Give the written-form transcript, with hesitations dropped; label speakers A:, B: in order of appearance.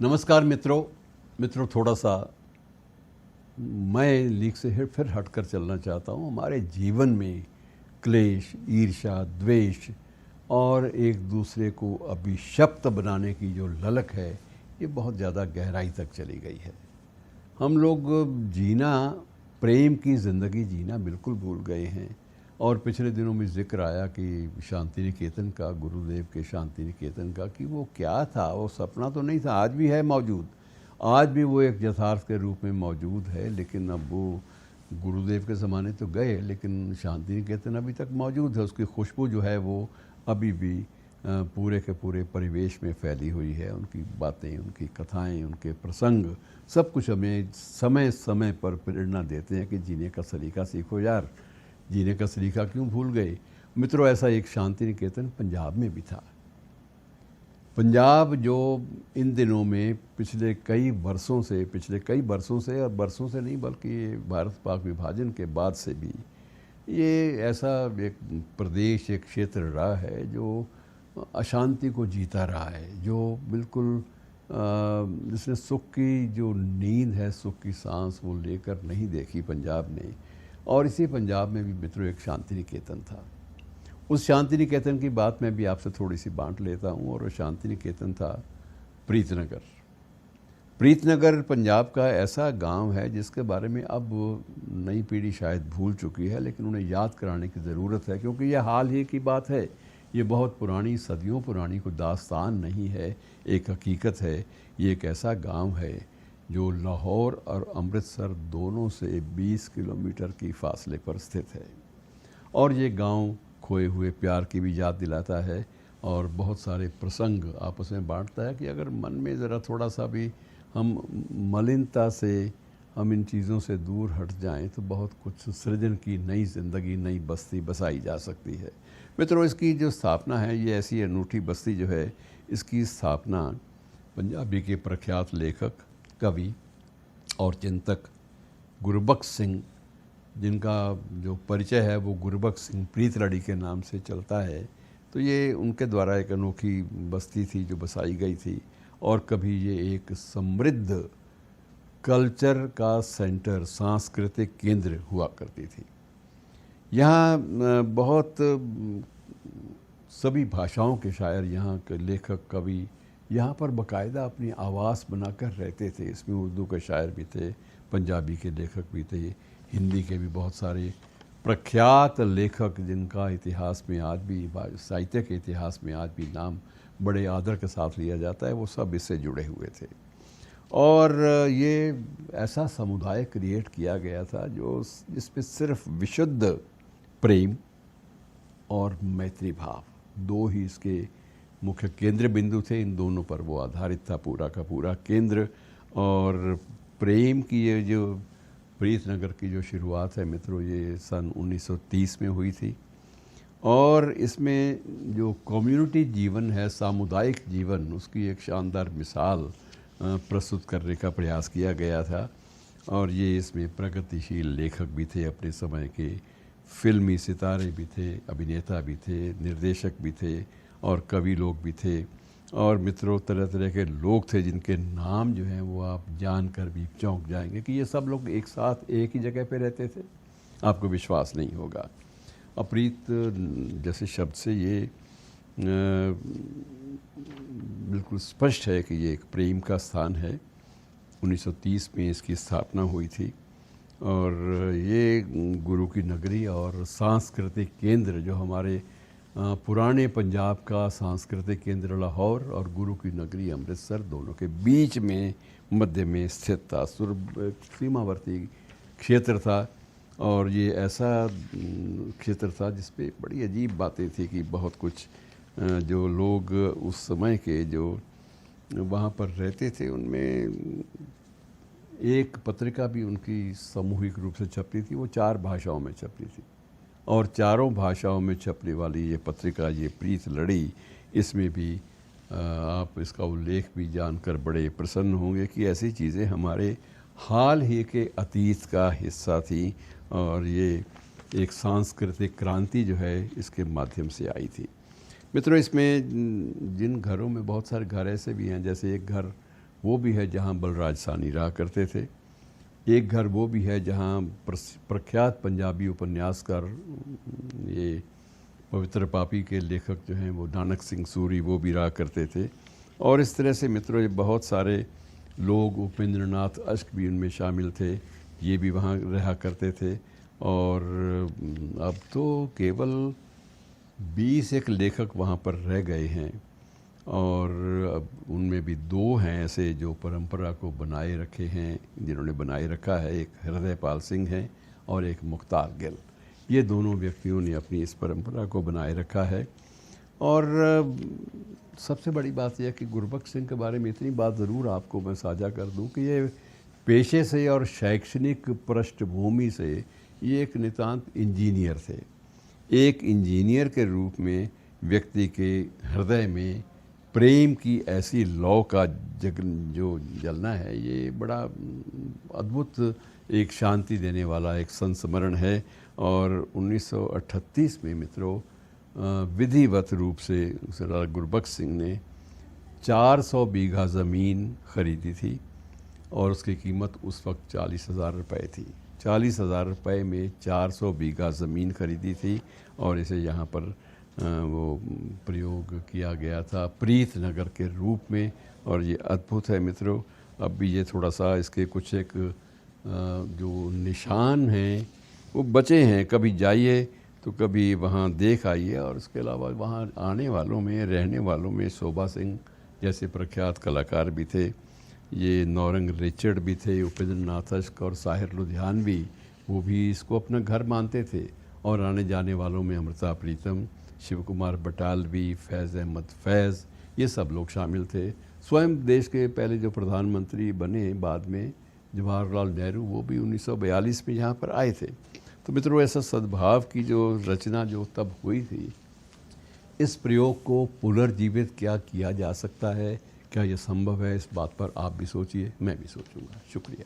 A: नमस्कार मित्रों, थोड़ा सा मैं लीक से फिर हटकर चलना चाहता हूँ। हमारे जीवन में क्लेश, ईर्ष्या, द्वेष और एक दूसरे को अभिशप्त बनाने की जो ललक है, ये बहुत ज़्यादा गहराई तक चली गई है। हम लोग जीना, प्रेम की ज़िंदगी जीना बिल्कुल भूल गए हैं। और पिछले दिनों में जिक्र आया कि शांति निकेतन का, गुरुदेव के शांति निकेतन का, कि वो क्या था, वो सपना तो नहीं था, आज भी है मौजूद, आज भी वो एक यथार्थ के रूप में मौजूद है। लेकिन अब वो गुरुदेव के ज़माने तो गए, लेकिन शांति निकेतन अभी तक मौजूद है। उसकी खुशबू जो है वो अभी भी पूरे के पूरे परिवेश में फैली हुई है। उनकी बातें, उनकी कथाएं, उनके प्रसंग, सब कुछ हमें समय समय पर प्रेरणा देते हैं कि जीने का सलीका सीखो यार, जीने का सलीका क्यों भूल गए। मित्रों, ऐसा एक शांति निकेतन पंजाब में भी था। पंजाब जो इन दिनों में पिछले कई वर्षों से और बरसों से नहीं बल्कि भारत पाक विभाजन के बाद से भी ये ऐसा एक प्रदेश, एक क्षेत्र रहा है जो अशांति को जीता रहा है, जो बिल्कुल जिसने सुख की जो नींद है, सुख की सांस वो लेकर नहीं देखी पंजाब ने। और इसी पंजाब में भी मित्रों एक शांति निकेतन था। उस शांति निकेतन की बात मैं भी आपसे थोड़ी सी बांट लेता हूँ। और वो शांति निकेतन था प्रीतनगर। प्रीतनगर पंजाब का ऐसा गांव है जिसके बारे में अब नई पीढ़ी शायद भूल चुकी है, लेकिन उन्हें याद कराने की ज़रूरत है, क्योंकि यह हाल ही की बात है। ये बहुत पुरानी, सदियों पुरानी कोई दास्तान नहीं है, एक हकीकत है। ये एक ऐसा गांव है जो लाहौर और अमृतसर दोनों से 20 किलोमीटर की फासले पर स्थित है। और ये गांव खोए हुए प्यार की भी याद दिलाता है और बहुत सारे प्रसंग आपस में बांटता है कि अगर मन में ज़रा थोड़ा सा भी हम मलिनता से, हम इन चीज़ों से दूर हट जाएं तो बहुत कुछ सृजन की नई ज़िंदगी, नई बस्ती बसाई जा सकती है। मित्रों, इसकी जो स्थापना है, ये ऐसी अनूठी बस्ती जो है, इसकी स्थापना पंजाबी के प्रख्यात लेखक, कवि और चिंतक गुरबख्श सिंह, जिनका जो परिचय है वो गुरबख्श सिंह प्रीतलड़ी के नाम से चलता है, तो ये उनके द्वारा एक अनोखी बस्ती थी जो बसाई गई थी। और कभी ये एक समृद्ध कल्चर का सेंटर, सांस्कृतिक केंद्र हुआ करती थी। यहाँ बहुत सभी भाषाओं के शायर, यहाँ के लेखक, कवि यहाँ पर बाकायदा अपनी आवास बनाकर रहते थे। इसमें उर्दू के शायर भी थे, पंजाबी के लेखक भी थे, हिंदी के भी बहुत सारे प्रख्यात लेखक जिनका इतिहास में आज भी, साहित्य के इतिहास में आज भी नाम बड़े आदर के साथ लिया जाता है, वो सब इससे जुड़े हुए थे। और ये ऐसा समुदाय क्रिएट किया गया था जो जिसमें सिर्फ विशुद्ध प्रेम और मैत्री भाव, दो ही इसके मुख्य केंद्र बिंदु थे। इन दोनों पर वो आधारित था पूरा का पूरा केंद्र। और प्रेम की ये जो प्रीतनगर की जो शुरुआत है मित्रों, ये सन 1930 में हुई थी। और इसमें जो कम्युनिटी जीवन है, सामुदायिक जीवन, उसकी एक शानदार मिसाल प्रस्तुत करने का प्रयास किया गया था। और ये इसमें प्रगतिशील लेखक भी थे, अपने समय के फिल्मी सितारे भी थे, अभिनेता भी थे, निर्देशक भी थे और कवि लोग भी थे। और मित्रों, तरह तरह के लोग थे जिनके नाम जो हैं वो आप जानकर भी चौंक जाएंगे कि ये सब लोग एक साथ एक ही जगह पे रहते थे। आपको विश्वास नहीं होगा। अप्रीत जैसे शब्द से ये बिल्कुल स्पष्ट है कि ये एक प्रेम का स्थान है। 1930 में इसकी स्थापना हुई थी। और ये गुरु की नगरी और सांस्कृतिक केंद्र, जो हमारे पुराने पंजाब का सांस्कृतिक केंद्र लाहौर और गुरु की नगरी अमृतसर, दोनों के बीच में मध्य में स्थित था। सीमावर्ती क्षेत्र था। और ये ऐसा क्षेत्र था जिसपे बड़ी अजीब बातें थी कि बहुत कुछ जो लोग उस समय के जो वहाँ पर रहते थे, उनमें एक पत्रिका भी उनकी सामूहिक रूप से छपती थी। वो 4 भाषाओं में छपती थी और चारों भाषाओं में छपने वाली ये पत्रिका, ये प्रीतलड़ी, इसमें भी आप इसका उल्लेख भी जानकर बड़े प्रसन्न होंगे कि ऐसी चीज़ें हमारे हाल ही के अतीत का हिस्सा थी। और ये एक सांस्कृतिक क्रांति जो है इसके माध्यम से आई थी। मित्रों, इसमें जिन घरों में, बहुत सारे घर ऐसे भी हैं, जैसे एक घर वो भी है जहाँ बलराज साहनी रहा करते थे। एक घर वो भी है जहाँ प्रख्यात पंजाबी उपन्यासकार ये पवित्र पापी के लेखक जो हैं वो नानक सिंह सूरी वो भी रहा करते थे। और इस तरह से मित्रों ये बहुत सारे लोग, उपेंद्र नाथ अश्क भी उनमें शामिल थे, ये भी वहाँ रहा करते थे। और अब तो केवल 20 एक लेखक वहाँ पर रह गए हैं और अब उनमें भी 2 हैं ऐसे जो परंपरा को बनाए रखे हैं, जिन्होंने बनाए रखा है। एक हृदयपाल सिंह हैं और एक मुख्तार गिल। ये दोनों व्यक्तियों ने अपनी इस परंपरा को बनाए रखा है। और सबसे बड़ी बात यह है कि गुरबख्श सिंह के बारे में इतनी बात ज़रूर आपको मैं साझा कर दूं कि ये पेशे से और शैक्षणिक पृष्ठभूमि से ये एक नितांत इंजीनियर थे। एक इंजीनियर के रूप में व्यक्ति के हृदय में प्रेम की ऐसी लौ का जो जलना है, ये बड़ा अद्भुत एक शांति देने वाला एक संस्मरण है। और 1938 में मित्रों विधिवत रूप से सरदार गुरबख्श सिंह ने 400 बीघा ज़मीन खरीदी थी और उसकी कीमत उस वक्त 40,000 रुपये थी। 40,000 रुपये में 400 बीघा ज़मीन खरीदी थी और इसे यहाँ पर वो प्रयोग किया गया था प्रीत नगर के रूप में। और ये अद्भुत है मित्रों। अब भी ये थोड़ा सा इसके कुछ एक जो निशान हैं वो बचे हैं। कभी जाइए तो कभी वहाँ देख आइए। और उसके अलावा वहाँ आने वालों में, रहने वालों में शोभा सिंह जैसे प्रख्यात कलाकार भी थे, ये नौरंग रिचर्ड भी थे, उपेंद्र नाथ अश्क और साहिर लुधियानवी, वो भी इसको अपना घर मानते थे। और आने जाने वालों में अमृता प्रीतम, शिव कुमार बटालवी, फैज़ अहमद फैज़, ये सब लोग शामिल थे। स्वयं देश के पहले जो प्रधानमंत्री बने बाद में जवाहरलाल नेहरू, वो भी 1942 में यहाँ पर आए थे। तो मित्रों ऐसा सद्भाव की जो रचना जो तब हुई थी, इस प्रयोग को पुनर्जीवित क्या किया जा सकता है, क्या यह संभव है, इस बात पर आप भी सोचिए, मैं भी सोचूंगा। शुक्रिया।